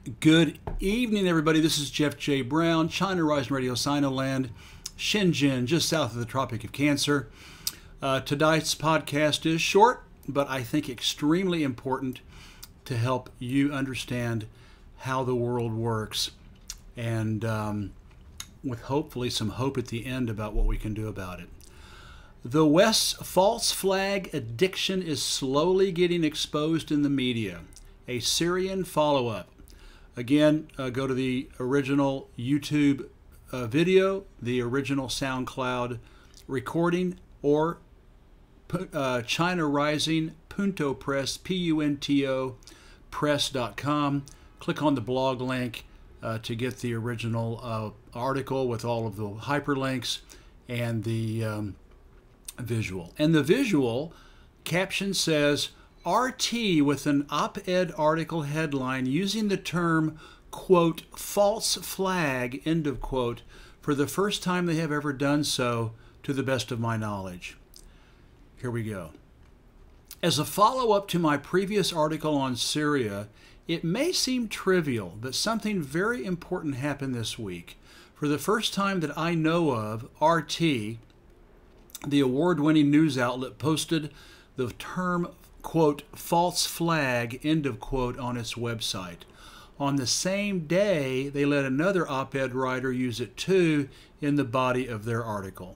Good evening, everybody. This is Jeff J. Brown, China Rising Radio, Sinoland, Shenzhen, just south of the Tropic of Cancer. Tonight's podcast is short, but I think extremely important to help you understand how the world works, and with hopefully some hope at the end about what we can do about it. The West's false flag addiction is slowly getting exposed in the media. A Syrian follow-up. Again, go to the original YouTube video, the original SoundCloud recording, or China Rising Punto Press, Punto Press.com. Click on the blog link to get the original article with all of the hyperlinks and the visual. And the visual caption says, RT with an op-ed article headline using the term, quote, false flag, end of quote, for the first time they have ever done so, to the best of my knowledge. Here we go. As a follow-up to my previous article on Syria, it may seem trivial, but something very important happened this week. For the first time that I know of, RT, the award-winning news outlet, posted the term, quote, false flag, end of quote, on its website. On the same day, they let another op-ed writer use it too in the body of their article.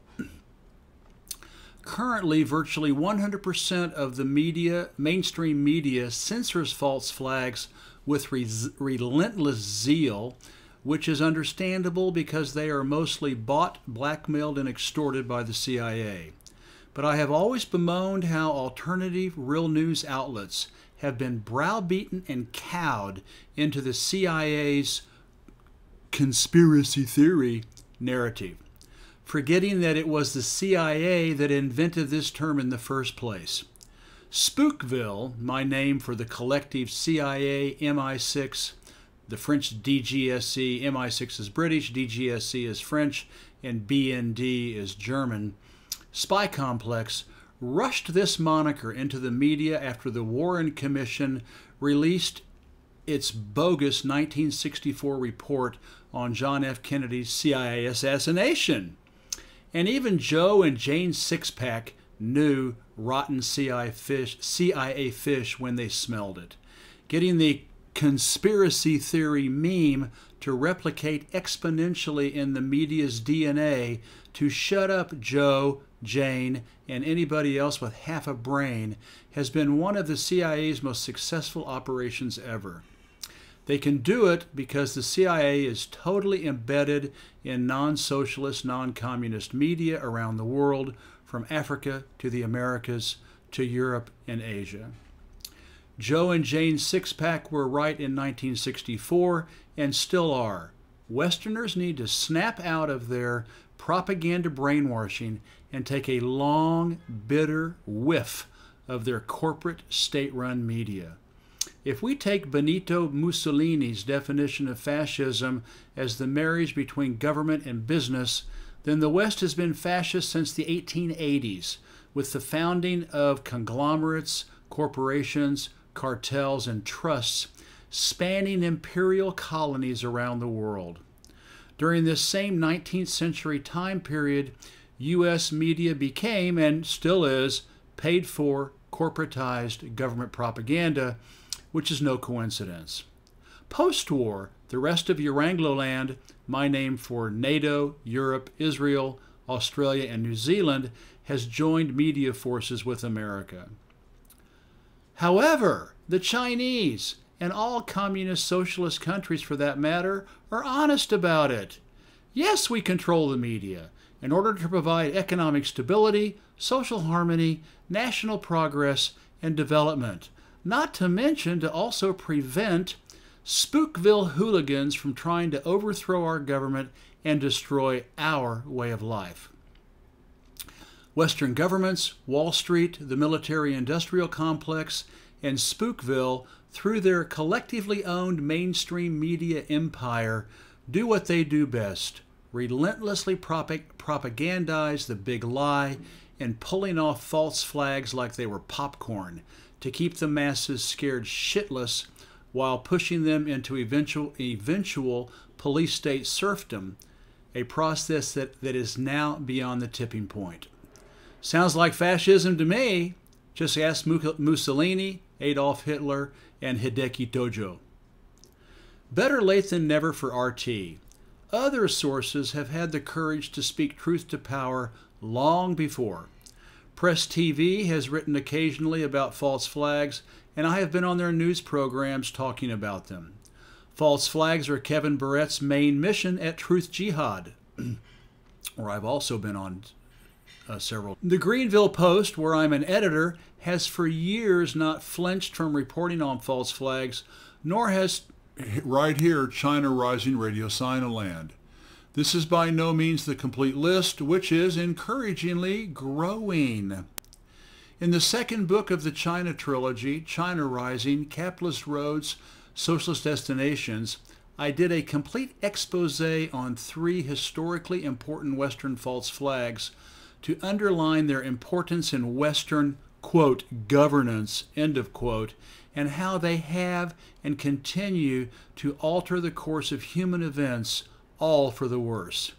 Currently, virtually 100% of the media, mainstream media, censors false flags with relentless zeal, which is understandable because they are mostly bought, blackmailed, and extorted by the CIA. But I have always bemoaned how alternative real news outlets have been browbeaten and cowed into the CIA's conspiracy theory narrative, forgetting that it was the CIA that invented this term in the first place. Spookville, my name for the collective CIA, MI6, the French DGSE, MI6 is British, DGSE is French, and BND is German, spy complex, rushed this moniker into the media after the Warren Commission released its bogus 1964 report on John F. Kennedy's CIA assassination. And even Joe and Jane Sixpack knew rotten CIA fish when they smelled it. Getting the conspiracy theory meme to replicate exponentially in the media's DNA to shut up Joe, Jane, and anybody else with half a brain has been one of the CIA's most successful operations ever. They can do it because the CIA is totally embedded in non-socialist, non-communist media around the world, from Africa to the Americas to Europe and Asia. Joe and Jane Sixpack were right in 1964 and still are. Westerners need to snap out of their propaganda brainwashing and take a long, bitter whiff of their corporate state-run media. If we take Benito Mussolini's definition of fascism as the marriage between government and business, then the West has been fascist since the 1880s, with the founding of conglomerates, corporations, cartels, and trusts spanning imperial colonies around the world. During this same 19th century time period, U.S. media became, and still is, paid for, corporatized government propaganda, which is no coincidence. Post-war, the rest of Eurangloland, my name for NATO, Europe, Israel, Australia, and New Zealand, has joined media forces with America. However, the Chinese, and all communist socialist countries for that matter, are honest about it. Yes, we control the media in order to provide economic stability, social harmony, national progress, and development, not to mention to also prevent Spookville hooligans from trying to overthrow our government and destroy our way of life. Western governments, Wall Street, the military-industrial complex, and Spookville, through their collectively owned mainstream media empire, do what they do best: relentlessly propagandize the big lie and pulling off false flags like they were popcorn to keep the masses scared shitless while pushing them into eventual police state serfdom, a process that is now beyond the tipping point. Sounds like fascism to me. Just ask Mussolini, Adolf Hitler, and Hideki Tojo. Better late than never for RT. Other sources have had the courage to speak truth to power long before. Press TV has written occasionally about false flags, and I have been on their news programs talking about them. False flags are Kevin Barrett's main mission at Truth Jihad, where I've also been on several. The Greenville Post, where I'm an editor, has for years not flinched from reporting on false flags, nor has right here China Rising Radio Sinoland. This is by no means the complete list, which is encouragingly growing. In the second book of the China trilogy, China Rising, Capitalist Roads, Socialist Destinations, I did a complete expose on 3 historically important Western false flags to underline their importance in Western, quote, governance, end of quote, and how they have and continue to alter the course of human events, all for the worse.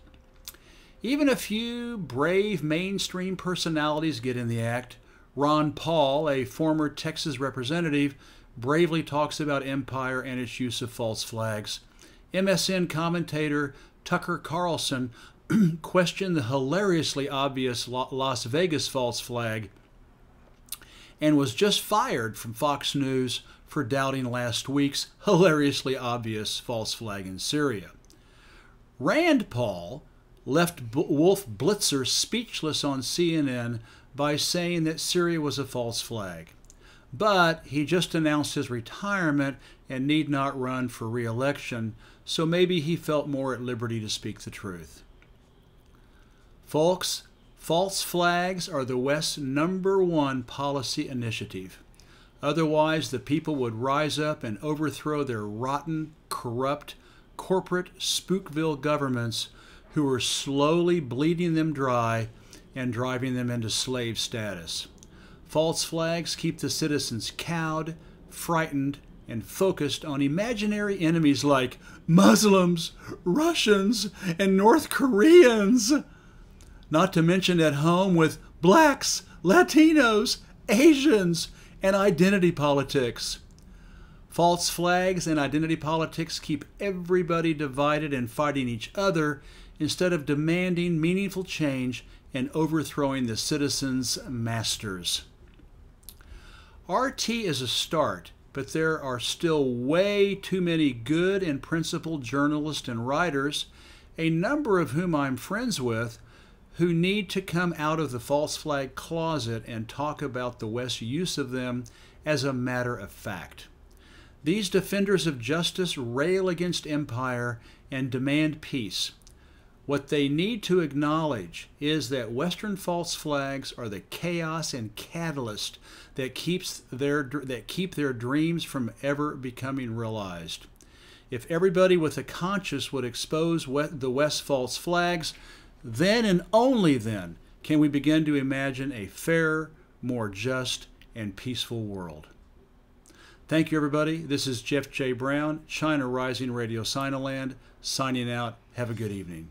Even a few brave mainstream personalities get in the act. Ron Paul, a former Texas representative, bravely talks about empire and its use of false flags. MSN commentator Tucker Carlson questioned the hilariously obvious Las Vegas false flag and was just fired from Fox News for doubting last week's hilariously obvious false flag in Syria. Rand Paul left Wolf Blitzer speechless on CNN by saying that Syria was a false flag. But he just announced his retirement and need not run for re-election, so maybe he felt more at liberty to speak the truth. Folks, false flags are the West's #1 policy initiative. Otherwise, the people would rise up and overthrow their rotten, corrupt, corporate Spookville governments who are slowly bleeding them dry and driving them into slave status. False flags keep the citizens cowed, frightened, and focused on imaginary enemies like Muslims, Russians, and North Koreans. Not to mention at home with blacks, Latinos, Asians, and identity politics. False flags and identity politics keep everybody divided and fighting each other instead of demanding meaningful change and overthrowing the citizens' masters. RT is a start, but there are still way too many good and principled journalists and writers, a number of whom I'm friends with, who need to come out of the false flag closet and talk about the West's use of them as a matter of fact. These defenders of justice rail against empire and demand peace. What they need to acknowledge is that Western false flags are the chaos and catalyst that keep their dreams from ever becoming realized. If everybody with a conscience would expose the West's false flags, then and only then can we begin to imagine a fairer, more just, and peaceful world. Thank you, everybody. This is Jeff J. Brown, China Rising Radio Sinoland, signing out. Have a good evening.